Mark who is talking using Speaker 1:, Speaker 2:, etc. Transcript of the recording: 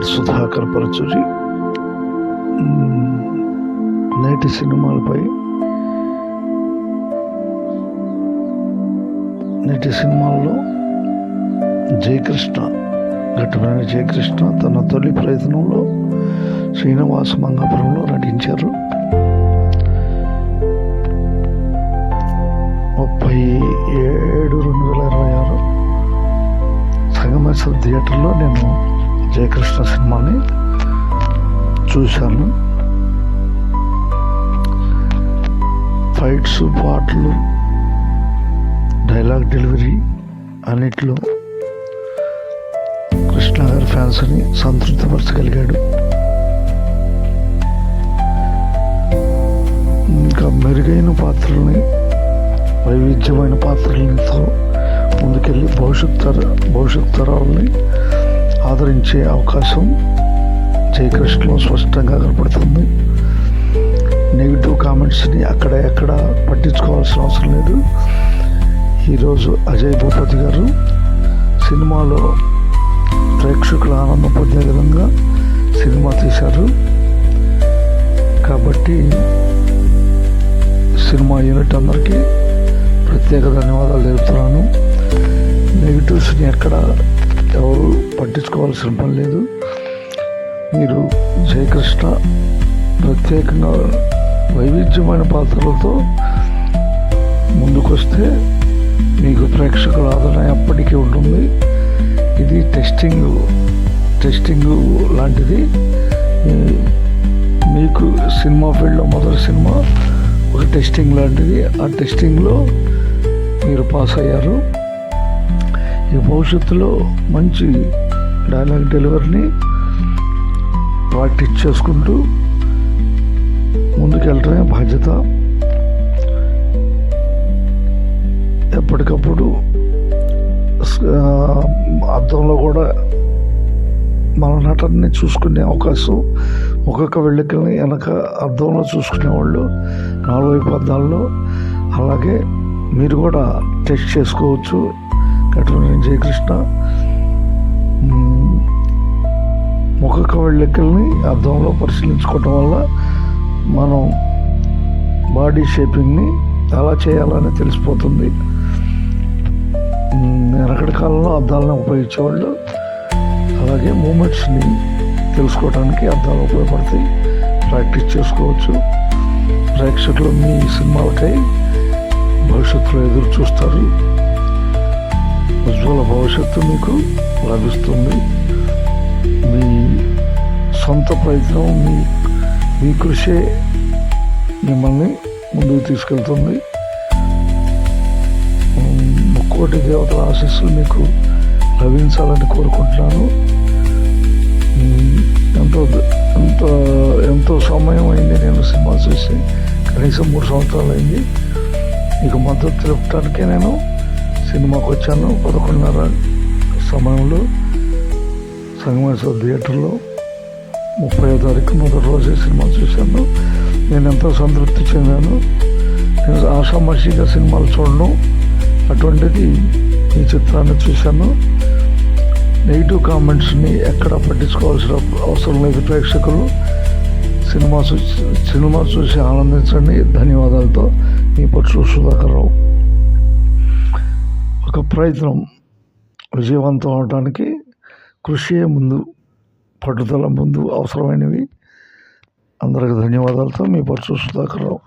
Speaker 1: నేటి సుధాకర్ పరచురి నేటి సినిమాల్లో జయకృష్ణ ఘట్టమైన జయకృష్ణ తన తొలి ప్రయత్నంలో శ్రీనివాస మంగాపురంలో నటించారు. 37/2026 సంగమేశ్వర థియేటర్లో నేను జయకృష్ణ సినిమాని చూశాను. ఫైట్స్, పాటలు, డైలాగ్ డెలివరీ అన్నిట్లో కృష్ణ గారి ఫ్యాన్స్ని సంతృప్తిపరచగలిగాడు. ఇంకా మెరుగైన పాత్రల్ని, వైవిధ్యమైన పాత్రలతో ముందుకెళ్ళి భవిష్యత్ తరాలని ఆదరించే అవకాశం జయకృష్ణలో స్పష్టంగా కనపడుతుంది. నెగిటివ్ కామెంట్స్ని ఎక్కడ పట్టించుకోవాల్సిన అవసరం లేదు. ఈరోజు అజయ్ భూపతి గారు సినిమాలో ప్రేక్షకుల ఆనందం పొందే విధంగా సినిమా తీశారు. కాబట్టి సినిమా యూనిట్ అందరికీ ప్రత్యేక ధన్యవాదాలు తెలుపుతున్నాను. నెగిటివ్స్ని ఎవరు పట్టించుకోవాల్సిన పని లేదు. మీరు జయకృష్ణ ప్రత్యేకంగా వైవిధ్యమైన పాత్రలతో ముందుకొస్తే మీకు ప్రేక్షకుల ఆదరణ ఎప్పటికీ ఉంటుంది. ఇది టెస్టింగ్ లాంటిది. మీకు సినిమా ఫీల్డ్లో మొదటి సినిమా ఒక టెస్టింగ్ లాంటిది. ఆ టెస్టింగ్లో మీరు పాస్ అయ్యారు. ఈ భవిష్యత్తులో మంచి డైలాగ్ డెలివరీని ప్రాక్టీస్ చేసుకుంటూ ముందుకెళ్ళటమే బాధ్యత. ఎప్పటికప్పుడు అద్దంలో కూడా మన నటనని చూసుకునే అవకాశం, ఒక్కొక్క వెళ్ళికల్ని వెనక అద్దంలో చూసుకునేవాళ్ళు 4 వైపు అద్దాల్లో. అలాగే మీరు కూడా టెస్ట్ చేసుకోవచ్చు. ఘట్టమైన జయకృష్ణ ఒక్కొక్క వెళ్ళికల్ని అద్దంలో పరిశీలించుకోవటం వల్ల మనం బాడీ షేపింగ్ని ఎలా చేయాలని తెలిసిపోతుంది. వెనకటి కాలంలో అద్దాలను ఉపయోగించేవాళ్ళు. అలాగే మూమెంట్స్ని తెలుసుకోవడానికి అద్దాలు ఉపయోగపడతాయి. ప్రాక్టీస్ చేసుకోవచ్చు. ప్రేక్షకులు మీ సినిమాలకై భవిష్యత్తులో ఎదురు చూస్తారు. ఉజ్వల భవిష్యత్తు మీకు లభిస్తుంది. మీ సొంత ప్రయత్నం, మీ కృషే మిమ్మల్ని ముందుకు తీసుకెళ్తుంది. ముక్కోటి దేవతల ఆశీస్సులు మీకు లభించాలని కోరుకుంటున్నాను. ఎంతో సమయం అయింది నేను సినిమా చూసి, కనీసం 3 సంవత్సరాలు అయింది. మీకు మద్దతు తెలుపడానికే నేను సినిమాకి వచ్చాను. 11:30 సమయంలో సంగమేశ్వర థియేటర్లో 30వ తారీఖు మొదటి రోజే సినిమా చూశాను. నేను ఎంతో సంతృప్తి చెందాను. నేను ఆషామాషిగా సినిమాలు చూడను. అటువంటిది ఈ చిత్రాన్ని చూశాను. నెగిటివ్ కామెంట్స్ని ఎక్కడ పట్టించుకోవాల్సిన అవసరం లేదు. ప్రేక్షకులు సినిమా చూసి ఆనందించండి. ధన్యవాదాలతో మీ పట్ల సుధాకర్ రావు. ఒక ప్రయత్నం విజయవంతం అవడానికి కృషియే ముందు, పట్టుదల ముందు అవసరమైనవి. అందరికి ధన్యవాదాలతో మీ పట్ల సుధాకర్ రావు.